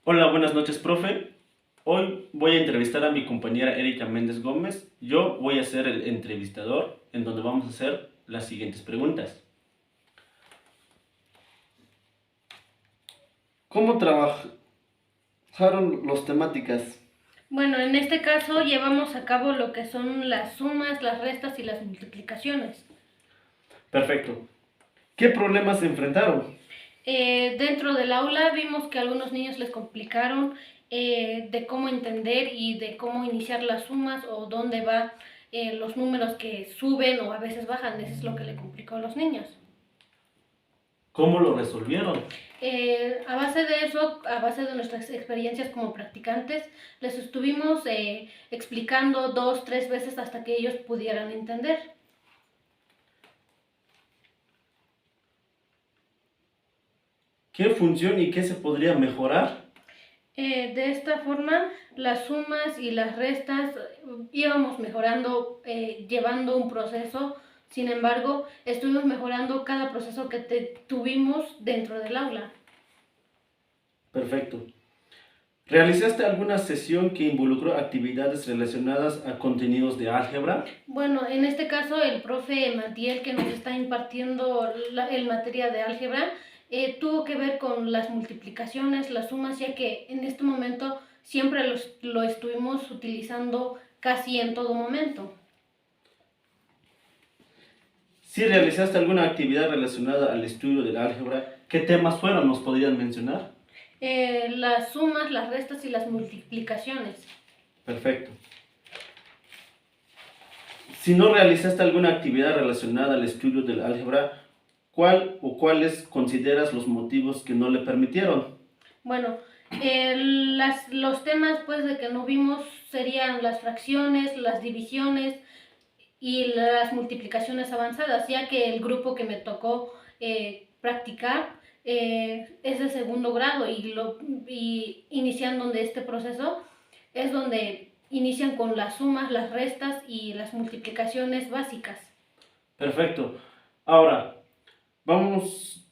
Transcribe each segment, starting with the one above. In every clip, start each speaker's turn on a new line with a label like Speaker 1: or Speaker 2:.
Speaker 1: Hola, buenas noches, profe. Hoy voy a entrevistar a mi compañera Erika Méndez Gómez. Yo voy a ser el entrevistador en donde vamos a hacer las siguientes preguntas. ¿Cómo trabajaron los temáticas?
Speaker 2: Bueno, en este caso llevamos a cabo lo que son las sumas, las restas y las multiplicaciones.
Speaker 1: Perfecto. ¿Qué problemas se enfrentaron?
Speaker 2: Dentro del aula vimos que a algunos niños les complicaron de cómo entender y de cómo iniciar las sumas o dónde van los números que suben o a veces bajan. Eso es lo que le complicó a los niños.
Speaker 1: ¿Cómo lo resolvieron?
Speaker 2: A base de eso, a base de nuestras experiencias como practicantes, les estuvimos explicando 2, 3 veces hasta que ellos pudieran entender.
Speaker 1: ¿Qué función y qué se podría mejorar?
Speaker 2: De esta forma, las sumas y las restas íbamos mejorando, llevando un proceso. Sin embargo, estuvimos mejorando cada proceso que tuvimos dentro del aula.
Speaker 1: Perfecto. ¿Realizaste alguna sesión que involucró actividades relacionadas a contenidos de álgebra?
Speaker 2: Bueno, en este caso, el profe Matiel, que nos está impartiendo el materia de álgebra, tuvo que ver con las multiplicaciones, las sumas, ya que en este momento siempre lo estuvimos utilizando casi en todo momento.
Speaker 1: Si realizaste alguna actividad relacionada al estudio del álgebra, ¿qué temas fueron? ¿Nos podrían mencionar?
Speaker 2: Las sumas, las restas y las multiplicaciones.
Speaker 1: Perfecto. Si no realizaste alguna actividad relacionada al estudio del álgebra, ¿cuál o cuáles consideras los motivos que no le permitieron?
Speaker 2: Bueno, los temas pues de que no vimos serían las fracciones, las divisiones y las multiplicaciones avanzadas, ya que el grupo que me tocó practicar es de segundo grado y iniciando de este proceso es donde inician con las sumas, las restas y las multiplicaciones básicas.
Speaker 1: Perfecto. Ahora, vamos,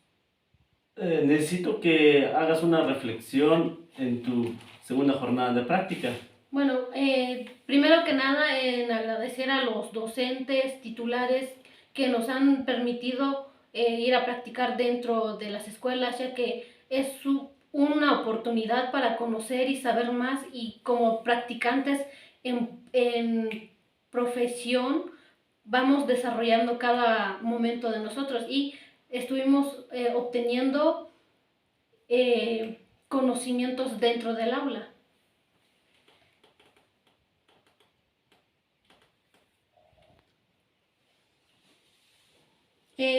Speaker 1: necesito que hagas una reflexión en tu segunda jornada de práctica.
Speaker 2: Bueno, primero que nada en agradecer a los docentes titulares que nos han permitido ir a practicar dentro de las escuelas, ya que es una oportunidad para conocer y saber más y como practicantes en profesión vamos desarrollando cada momento de nosotros y estuvimos obteniendo conocimientos dentro del aula.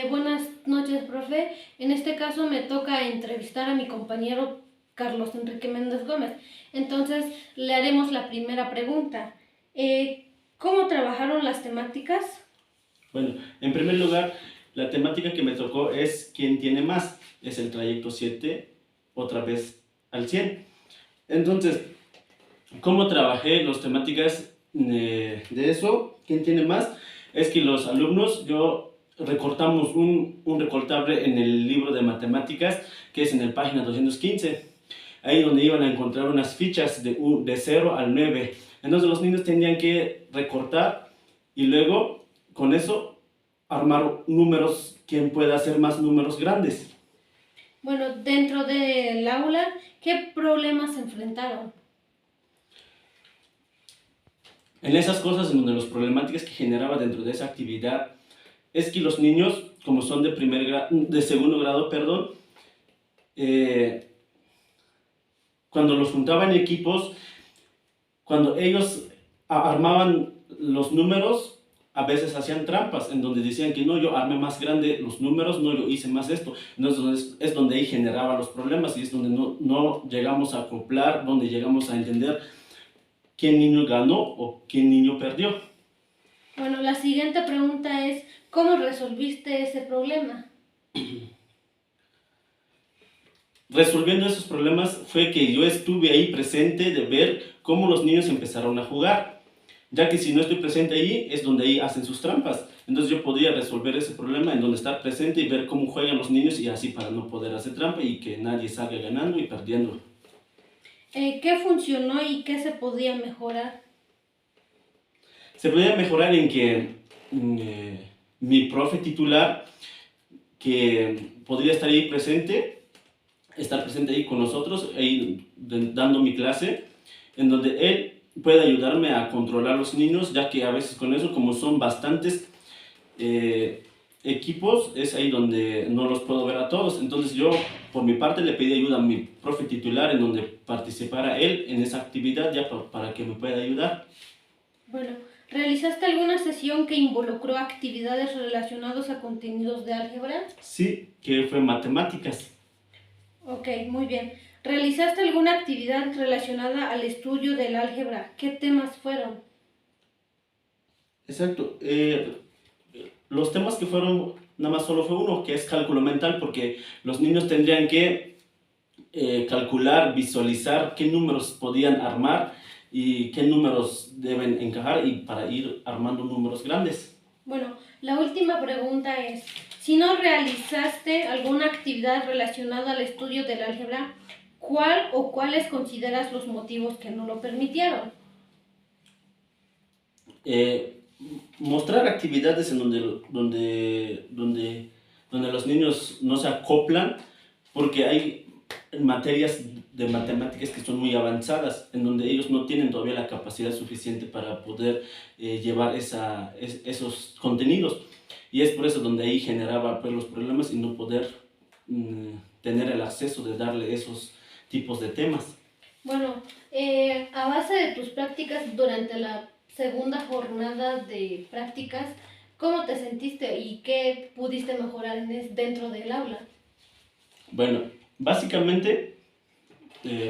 Speaker 2: Buenas noches, profe. En este caso me toca entrevistar a mi compañero Carlos Enrique Méndez Gómez. Entonces le haremos la primera pregunta. ¿Cómo trabajaron las temáticas?
Speaker 1: Bueno, en primer lugar, la temática que me tocó es ¿quién tiene más? Es el trayecto 7, otra vez al 100. Entonces, ¿cómo trabajé las temáticas de eso? ¿Quién tiene más? Es que los alumnos, yo recortamos un recortable en el libro de matemáticas, que es en el página 215, ahí donde iban a encontrar unas fichas de 0 al 9. Entonces los niños tenían que recortar y luego con eso armar números, quien pueda hacer más números grandes.
Speaker 2: Bueno, dentro del aula, ¿qué problemas se enfrentaron?
Speaker 1: En esas cosas en donde las problemáticas que generaba dentro de esa actividad es que los niños, como son de segundo grado, perdón, eh, cuando los juntaban en equipos, cuando ellos armaban los números, a veces hacían trampas en donde decían que no, yo armé más grande los números, no, yo hice más esto. Entonces es donde ahí generaba los problemas y es donde no llegamos a acoplar, donde llegamos a entender quién niño ganó o quién niño perdió.
Speaker 2: Bueno, la siguiente pregunta es, ¿cómo resolviste ese problema?
Speaker 1: Resolviendo esos problemas fue que yo estuve ahí presente de ver cómo los niños empezaron a jugar, ya que si no estoy presente ahí es donde ahí hacen sus trampas. Entonces yo podía resolver ese problema en donde estar presente y ver cómo juegan los niños y así para no poder hacer trampa y que nadie salga ganando y perdiendo.
Speaker 2: ¿Qué funcionó y qué se podía mejorar?
Speaker 1: Se podía mejorar en que mi profe titular, que podría estar presente ahí con nosotros, ahí dando mi clase, en donde él puede ayudarme a controlar los niños, ya que a veces con eso, como son bastantes eh, equipos, es ahí donde no los puedo ver a todos. Entonces yo, por mi parte, le pedí ayuda a mi profe titular, en donde participara él en esa actividad, ya para que me pueda ayudar.
Speaker 2: Bueno, ¿realizaste alguna sesión que involucró actividades relacionadas a contenidos de álgebra?
Speaker 1: Sí, que fue matemáticas.
Speaker 2: Ok, muy bien. ¿Realizaste alguna actividad relacionada al estudio del álgebra? ¿Qué temas fueron?
Speaker 1: Exacto. Los temas que fueron, nada más solo fue uno, que es cálculo mental, porque los niños tendrían que calcular, visualizar qué números podían armar y qué números deben encajar y para ir armando números grandes.
Speaker 2: Bueno, la última pregunta es, si no realizaste alguna actividad relacionada al estudio del álgebra, ¿cuál o cuáles consideras los motivos que no lo permitieron?
Speaker 1: Eh, Mostrar actividades en donde los niños no se acoplan, porque hay materias de matemáticas que son muy avanzadas, en donde ellos no tienen todavía la capacidad suficiente para poder llevar esos contenidos. Y es por eso donde ahí generaba pues, los problemas y no poder tener el acceso de darle esos tipos de temas.
Speaker 2: Bueno, a base de tus prácticas durante la segunda jornada de prácticas, ¿cómo te sentiste y qué pudiste mejorar dentro del aula?
Speaker 1: Bueno, básicamente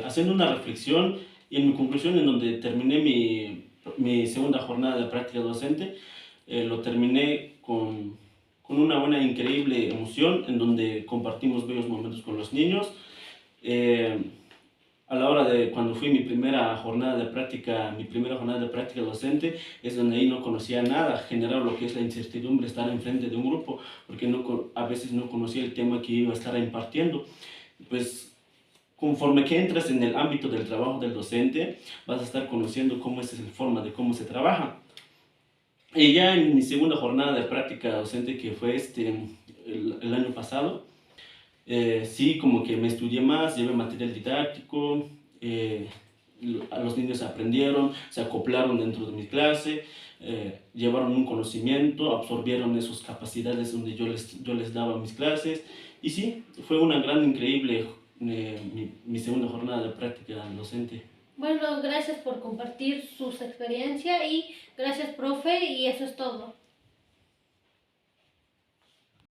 Speaker 1: haciendo una reflexión y en mi conclusión en donde terminé mi segunda jornada de práctica docente, lo terminé con una buena, increíble emoción en donde compartimos bellos momentos con los niños. Eh, a la hora de cuando fui mi primera jornada de práctica docente, es donde ahí no conocía nada, generar lo que es la incertidumbre, estar enfrente de un grupo, porque a veces no conocía el tema que iba a estar impartiendo. Pues conforme que entras en el ámbito del trabajo del docente, vas a estar conociendo cómo es la forma de cómo se trabaja. Y ya en mi segunda jornada de práctica docente, que fue el año pasado, sí, como que me estudié más, llevé material didáctico, eh, los niños aprendieron, se acoplaron dentro de mi clase, llevaron un conocimiento, absorbieron esas capacidades donde yo les daba mis clases. Y sí, fue una gran, increíble mi segunda jornada de práctica docente.
Speaker 2: Bueno, gracias por compartir sus experiencias y gracias, profe, y eso es todo.